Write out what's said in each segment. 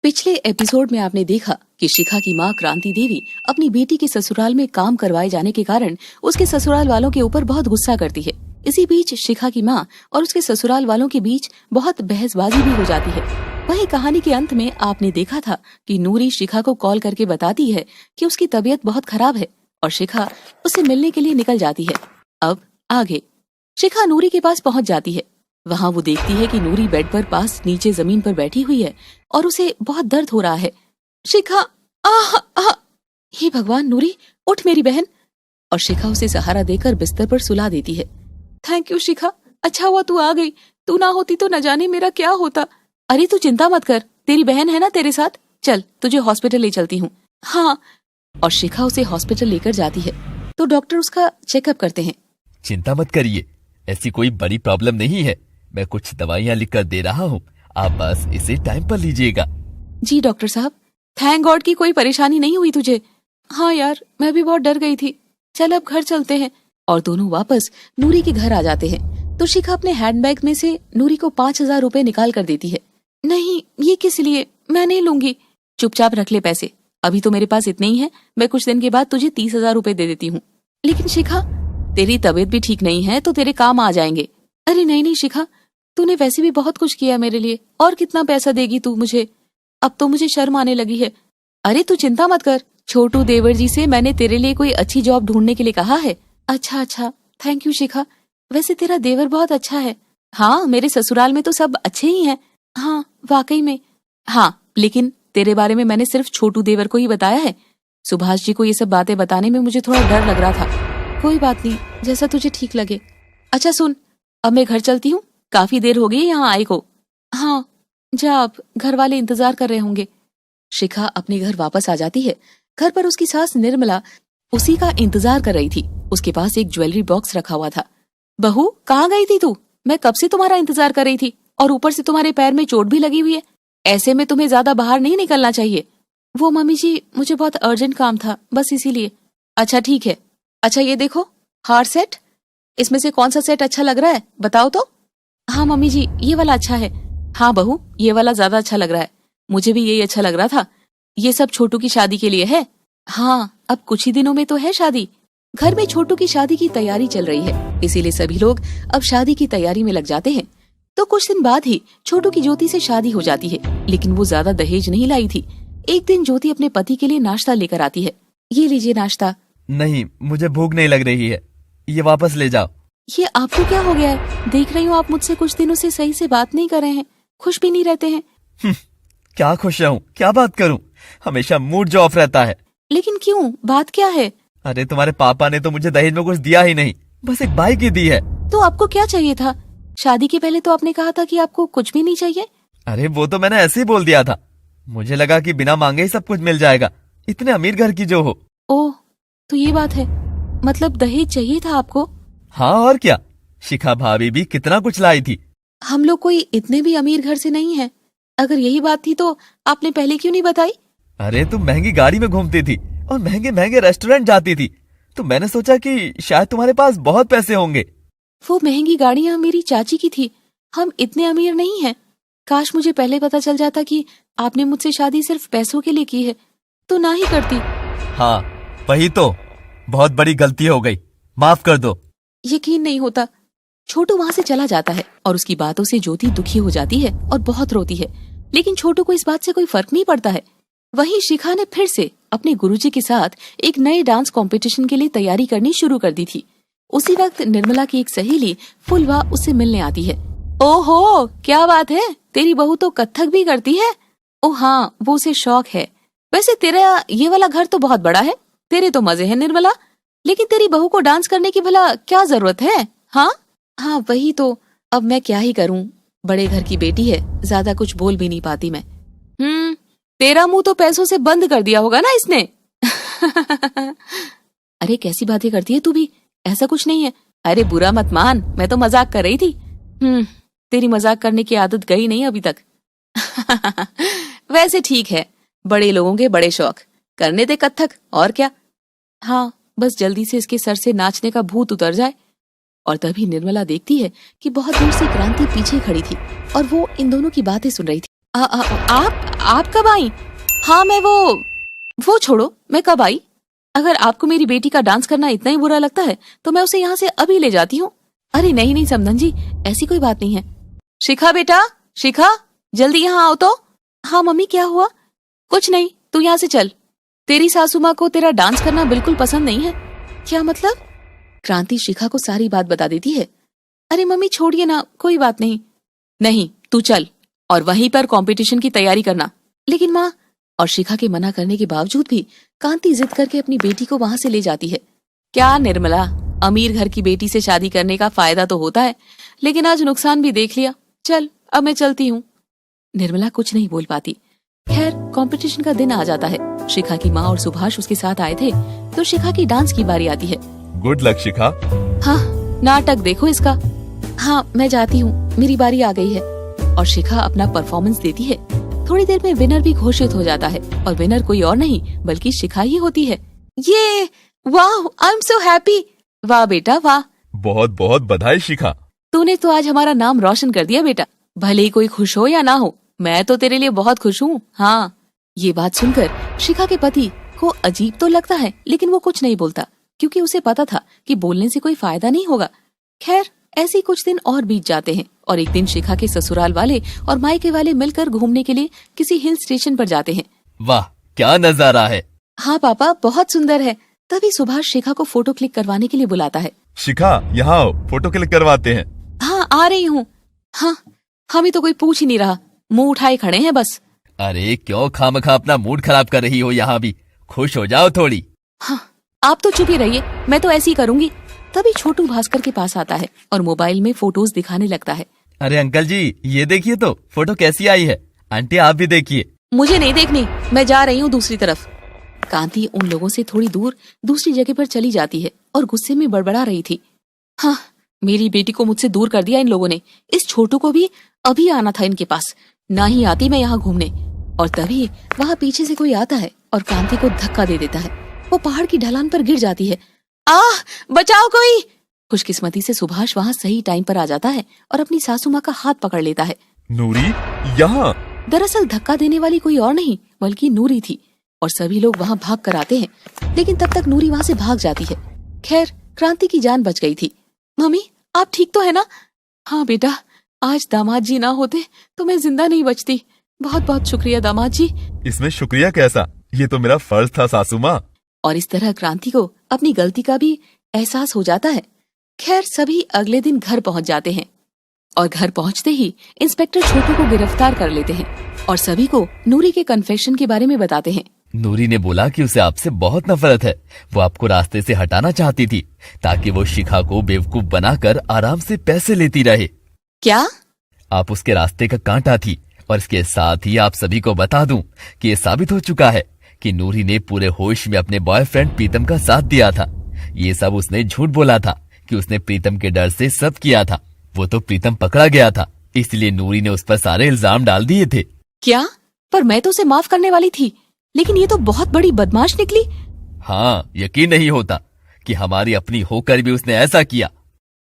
पिछले एपिसोड में आपने देखा कि शिखा की माँ क्रांति देवी अपनी बेटी के ससुराल में काम करवाए जाने के कारण उसके ससुराल वालों के ऊपर बहुत गुस्सा करती है। इसी बीच शिखा की माँ और उसके ससुराल वालों के बीच बहुत बहसबाजी भी हो जाती है। वही कहानी के अंत में आपने देखा था कि नूरी शिखा को कॉल करके बताती है कि उसकी तबीयत बहुत खराब है और शिखा उससे मिलने के लिए निकल जाती है। अब आगे शिखा नूरी के पास पहुँच जाती है। वहाँ वो देखती है कि नूरी बेड पर पास नीचे जमीन पर बैठी हुई है और उसे बहुत दर्द हो रहा है। शिखा आह आह, हे भगवान नूरी उठ मेरी बहन। और शिखा उसे सहारा देकर बिस्तर पर सुला देती है। थैंक यू शिखा, अच्छा हुआ तू आ गई, तू ना होती तो न जाने मेरा क्या होता। अरे तू चिंता मत कर, तेरी बहन है ना तेरे साथ, चल तुझे हॉस्पिटल ले चलती हूँ। हाँ। और शिखा उसे हॉस्पिटल लेकर जाती है तो डॉक्टर उसका चेकअप करते हैं। चिंता मत करिए, ऐसी कोई बड़ी प्रॉब्लम नहीं है। मैं कुछ दवाइयाँ लिख कर दे रहा हूँ, आप बस इसे टाइम पर लीजिएगा। जी डॉक्टर साहब, थैंक गॉड की कोई परेशानी नहीं हुई तुझे। हाँ यार, मैं भी बहुत डर गई थी। चल अब घर चलते हैं। और दोनों वापस नूरी के घर आ जाते हैं तो शिखा अपने हैंडबैग में से नूरी को 5,000 रुपए निकाल कर देती है। नहीं, ये किस लिए, मैं नहीं लूंगी। चुपचाप रख ले पैसे, अभी तो मेरे पास इतने ही है, मैं कुछ दिन के बाद तुझे 30,000 रुपए दे देती हूँ। लेकिन शिखा, तेरी तबीयत भी ठीक नहीं है तो तेरे काम आ जाएंगे। अरे नहीं नहीं शिखा, तूने वैसे भी बहुत कुछ किया मेरे लिए, और कितना पैसा देगी तू मुझे, अब तो मुझे शर्म आने लगी है। अरे तू चिंता मत कर, छोटू देवर जी से मैंने तेरे लिए कोई अच्छी जॉब ढूंढने के लिए कहा है। अच्छा, थैंक यू शिखा, वैसे तेरा देवर बहुत अच्छा है। हाँ, मेरे ससुराल में तो सब अच्छे ही हैं। हाँ वाकई में। हाँ, लेकिन तेरे बारे में मैंने सिर्फ छोटू देवर को ही बताया है। सुभाष जी को ये सब बातें बताने में मुझे थोड़ा डर लग रहा था। कोई बात नहीं, जैसा तुझे ठीक लगे। अच्छा सुन, अब मैं घर चलती हूँ, काफी देर हो गई यहाँ आए को। हाँ जा, अब घर वाले इंतजार कर रहे होंगे। शिखा अपने घर वापस आ जाती है। घर पर उसकी सास निर्मला उसी का इंतजार कर रही थी। उसके पास एक ज्वेलरी बॉक्स रखा हुआ था। बहू कहाँ गई थी तू, मैं कब से तुम्हारा इंतजार कर रही थी, और ऊपर से तुम्हारे पैर में चोट भी लगी हुई है, ऐसे में तुम्हें ज्यादा बाहर नहीं निकलना चाहिए। वो मम्मी जी, मुझे बहुत अर्जेंट काम था, बस इसीलिए। अच्छा ठीक है। अच्छा ये देखो हार सेट, इसमें से कौन सा सेट अच्छा लग रहा है बताओ तो। हाँ मम्मी जी, ये वाला अच्छा है। हाँ बहू, ये वाला ज्यादा अच्छा लग रहा है, मुझे भी यही अच्छा लग रहा था। ये सब छोटू की शादी के लिए है। हाँ, अब कुछ ही दिनों में तो है शादी। घर में छोटू की शादी की तैयारी चल रही है, इसीलिए सभी लोग अब शादी की तैयारी में लग जाते हैं। तो कुछ दिन बाद ही छोटू की ज्योति से शादी हो जाती है, लेकिन वो ज्यादा दहेज नहीं लाई थी। एक दिन ज्योति अपने पति के लिए नाश्ता लेकर आती है। ये लीजिए नाश्ता। नहीं, मुझे भूख नहीं लग रही है, ये वापस ले जाओ। ये आपको क्या हो गया है, देख रही हूँ आप मुझसे कुछ दिनों से सही से बात नहीं कर रहे हैं, खुश भी नहीं रहते हैं। क्या खुश रहूं, क्या बात करूं, हमेशा मूड जो ऑफ रहता है। लेकिन क्यों, बात क्या है? अरे तुम्हारे पापा ने तो मुझे दहेज में कुछ दिया ही नहीं, बस एक बाइक ही दी है। तो आपको क्या चाहिए था? शादी के पहले तो आपने कहा था कि आपको कुछ भी नहीं चाहिए। अरे वो तो मैंने ऐसे ही बोल दिया था, मुझे लगा कि बिना मांगे ही सब कुछ मिल जाएगा, इतने अमीर घर की जो हो। ओह, तो ये बात है, मतलब दहेज चाहिए था आपको? हाँ और क्या, शिखा भाभी भी कितना कुछ लाई थी। हम लोग कोई इतने भी अमीर घर से नहीं है, अगर यही बात थी तो आपने पहले क्यों नहीं बताई? अरे तुम महंगी गाड़ी में घूमती थी और महंगे महंगे रेस्टोरेंट जाती थी, तो मैंने सोचा कि शायद तुम्हारे पास बहुत पैसे होंगे। वो महंगी गाड़ियाँ मेरी चाची की थी, हम इतने अमीर नहीं हैं। काश मुझे पहले पता चल जाता कि आपने मुझसे शादी सिर्फ पैसों के लिए की है, तो ना ही करती। हाँ वही तो, बहुत बड़ी गलती हो गई, माफ कर दो। यकीन नहीं होता। छोटू वहाँ से चला जाता है और उसकी बातों से ज्योति दुखी हो जाती है और बहुत रोती है, लेकिन छोटू को इस बात से कोई फर्क नहीं पड़ता है। वहीं शिखा ने फिर से अपने गुरुजी के साथ एक नए डांस कंपटीशन के लिए तैयारी करनी शुरू कर दी थी। उसी वक्त निर्मला की एक सहेली फुलवा उससे मिलने आती है। ओहो, क्या बात है, तेरी बहू तो कथक भी करती है। ओ हाँ, वो उसे शौक है। वैसे तेरा ये वाला घर तो बहुत बड़ा है, तेरे तो मजे हैं निर्मला, लेकिन तेरी बहू को डांस करने की भला क्या जरूरत है? हाँ वही तो, अब मैं क्या ही करूँ, बड़े घर की बेटी है, ज्यादा कुछ बोल भी नहीं पाती मैं। तेरा मुंह तो पैसों से बंद कर दिया होगा ना इसने। अरे कैसी बातें करती है तू भी, ऐसा कुछ नहीं है। अरे बुरा मत मान, मैं तो मजाक कर रही थी। तेरी मजाक करने की आदत गई नहीं अभी तक। वैसे ठीक है, बड़े लोगों के बड़े शौक, करने दे कथक, और क्या। हाँ, बस जल्दी से इसके सर से नाचने का भूत उतर जाए। और तभी निर्मला देखती है कि बहुत दूर से क्रांति पीछे खड़ी थी और वो इन दोनों की बातें सुन रही थी। आप कब आई? हाँ मैं वो छोड़ो, मैं कब आई? अगर आपको मेरी बेटी का डांस करना इतना ही बुरा लगता है तो मैं उसे यहाँ से अभी ले जाती हूँ। अरे नहीं नहीं समधन जी, ऐसी कोई बात नहीं है। शिखा बेटा, शिखा जल्दी यहाँ आओ तो। हाँ मम्मी क्या हुआ? कुछ नहीं, तू यहाँ से चल। तेरी सासू माँ को तेरा डांस करना बिल्कुल पसंद नहीं है। क्या मतलब? क्रांति शिखा को सारी बात बता देती है। अरे मम्मी छोड़िए ना, कोई बात नहीं। नहीं तू चल और वहीं पर कंपटीशन की तैयारी करना। लेकिन माँ, और शिखा के मना करने के बावजूद भी कांति जिद करके अपनी बेटी को वहां से ले जाती है। क्या निर्मला, अमीर घर की बेटी से शादी करने का फायदा तो होता है, लेकिन आज नुकसान भी देख लिया। चल अब मैं चलती हूँ। निर्मला कुछ नहीं बोल पाती। खैर कंपटीशन का दिन आ जाता है। शिखा की माँ और सुभाष उसके साथ आए थे तो शिखा की डांस की बारी आती है। गुड लक शिखा। हाँ नाटक देखो इसका। हाँ मैं जाती हूँ, मेरी बारी आ गई है। और शिखा अपना परफॉर्मेंस देती है। थोड़ी देर में विनर भी घोषित हो जाता है और विनर कोई और नहीं बल्कि शिखा ही होती है। ये वाह, आई एम सो हैप्पी। वाह बेटा वाह। बहुत बहुत बधाई शिखा। तूने तो आज हमारा नाम रोशन कर दिया बेटा। भले ही कोई खुश हो या ना हो, मैं तो तेरे लिए बहुत खुश हूँ। हाँ। ये बात सुनकर शिखा के पति को अजीब तो लगता है, लेकिन वो कुछ नहीं बोलता क्योंकि उसे पता था कि बोलने से कोई फायदा नहीं होगा। खैर ऐसे ही कुछ दिन और बीत जाते हैं और एक दिन शिखा के ससुराल वाले और मायके वाले मिलकर घूमने के लिए किसी हिल स्टेशन पर जाते हैं। वाह क्या नजारा है। हाँ पापा बहुत सुंदर है। तभी सुभाष शिखा को फोटो क्लिक करवाने के लिए बुलाता है। शिखा यहाँ आओ, फोटो क्लिक करवाते हैं। हाँ आ रही हूँ। हाँ हमें तो कोई पूछ ही नहीं रहा, मुंह उठाए खड़े हैं बस। अरे क्यों खामखा अपना मूड खराब कर रही हो, यहाँ भी खुश हो जाओ थोड़ी। हाँ आप तो चुप ही रहिए, मैं तो ऐसे ही करूंगी। तभी छोटू भास्कर के पास आता है और मोबाइल में फोटोज दिखाने लगता है। अरे अंकल जी ये देखिए तो फोटो कैसी आई है। आंटी आप भी देखिए। मुझे नहीं देखनी, मैं जा रही हूँ दूसरी तरफ। कांति उन लोगों से थोड़ी दूर दूसरी जगह पर चली जाती है और गुस्से में बड़बड़ा रही थी। हाँ मेरी बेटी को मुझसे दूर कर दिया इन लोगों ने। इस छोटू को भी अभी आना था इनके पास, ना ही आती मैं यहाँ घूमने। और तभी वहाँ पीछे से कोई आता है और कांति को धक्का दे देता है। वो पहाड़ की ढलान पर गिर जाती है। आह बचाओ कोई। खुशकिस्मती से सुभाष वहाँ सही टाइम पर आ जाता है और अपनी सासू माँ का हाथ पकड़ लेता है। नूरी यहाँ। दरअसल धक्का देने वाली कोई और नहीं बल्कि नूरी थी और सभी लोग वहाँ भाग कर आते हैं, लेकिन तब तक नूरी वहाँ से भाग जाती है। खैर क्रांति की जान बच गई थी। मम्मी आप ठीक तो है ना? हाँ बेटा, आज दामाद जी ना होते तो मैं जिंदा नहीं बचती। बहुत बहुत शुक्रिया दामाद जी। इसमें शुक्रिया कैसा, ये तो मेरा फर्ज था सासू माँ। और इस तरह क्रांति को अपनी गलती का भी एहसास हो जाता है। खैर सभी अगले दिन घर पहुंच जाते हैं और घर पहुंचते ही इंस्पेक्टर छोटू को गिरफ्तार कर लेते हैं और सभी को नूरी के कन्फेशन के बारे में बताते हैं। नूरी ने बोला कि उसे आपसे बहुत नफरत है। वो आपको रास्ते से हटाना चाहती थी ताकि वो शिखा को बेवकूफ बनाकर आराम से पैसे लेती रहे। क्या? आप उसके रास्ते का कांटा थी। और इसके साथ ही आप सभी को बता दूं कि ये साबित हो चुका है कि नूरी ने पूरे होश में अपने बॉयफ्रेंड प्रीतम का साथ दिया था। ये सब उसने झूठ बोला था कि उसने प्रीतम के डर से सब किया था। वो तो प्रीतम पकड़ा गया था, इसलिए नूरी ने उस पर सारे इल्जाम डाल दिए थे। क्या? पर मैं तो उसे माफ करने वाली थी, लेकिन ये तो बहुत बड़ी बदमाश निकली। हाँ यकीन नहीं होता कि हमारी अपनी होकर भी उसने ऐसा किया।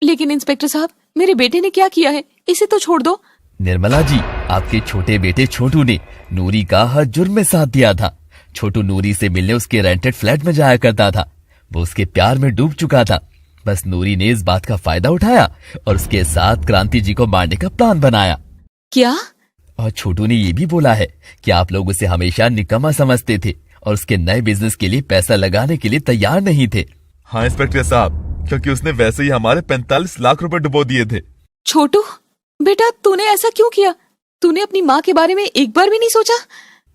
लेकिन इंस्पेक्टर साहब मेरे बेटे ने क्या किया है, इसे तो छोड़ दो। निर्मला जी, आपके छोटे बेटे छोटू ने नूरी का हर जुर्म में साथ दिया था। छोटू नूरी से मिलने उसके रेंटेड फ्लैट में जाया करता था। वो उसके प्यार में डूब चुका था। बस नूरी ने इस बात का फायदा उठाया और उसके साथ क्रांति जी को मारने का प्लान बनाया। क्या? और छोटू ने ये भी बोला है कि आप लोग उसे हमेशा निकम्मा समझते थे और उसके नए बिजनेस के लिए पैसा लगाने के लिए तैयार नहीं थे। हाँ इंस्पेक्टर साहब, क्योंकि उसने वैसे ही हमारे 45 लाख रुपए डुबो दिए थे। छोटू बेटा तूने ऐसा क्यों किया? तूने अपनी माँ के बारे में एक बार भी नहीं सोचा?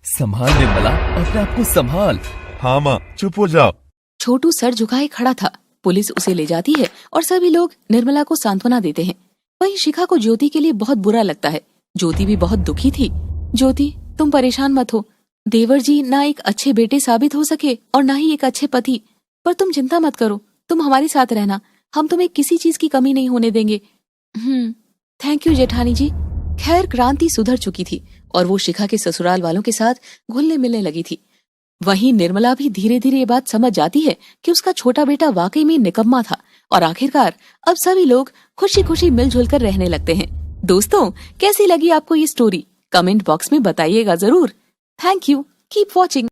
संभाल निर्मला, अपने आप को संभाल। हाँ माँ चुप हो जाओ। छोटू सर झुकाए खड़ा था। पुलिस उसे ले जाती है और सभी लोग निर्मला को सांत्वना देते हैं। वहीं शिखा को ज्योति के लिए बहुत बुरा लगता है। ज्योति भी बहुत दुखी थी। ज्योति तुम परेशान मत हो, देवर जी ना एक अच्छे बेटे साबित हो सके और ना ही एक अच्छे पति, पर तुम चिंता मत करो, तुम हमारे साथ रहना, हम तुम्हें किसी चीज की कमी नहीं होने देंगे। थैंक यू जेठानी जी। खैर क्रांति सुधर चुकी थी और वो शिखा के ससुराल वालों के साथ घुलने मिलने लगी थी। वहीं निर्मला भी धीरे धीरे ये बात समझ जाती है कि उसका छोटा बेटा वाकई में निकम्मा था और आखिरकार अब सभी लोग खुशी खुशी मिलजुल कर रहने लगते हैं। दोस्तों कैसी लगी आपको ये स्टोरी? कमेंट बॉक्स में बताइएगा जरूर। Thank you, keep watching.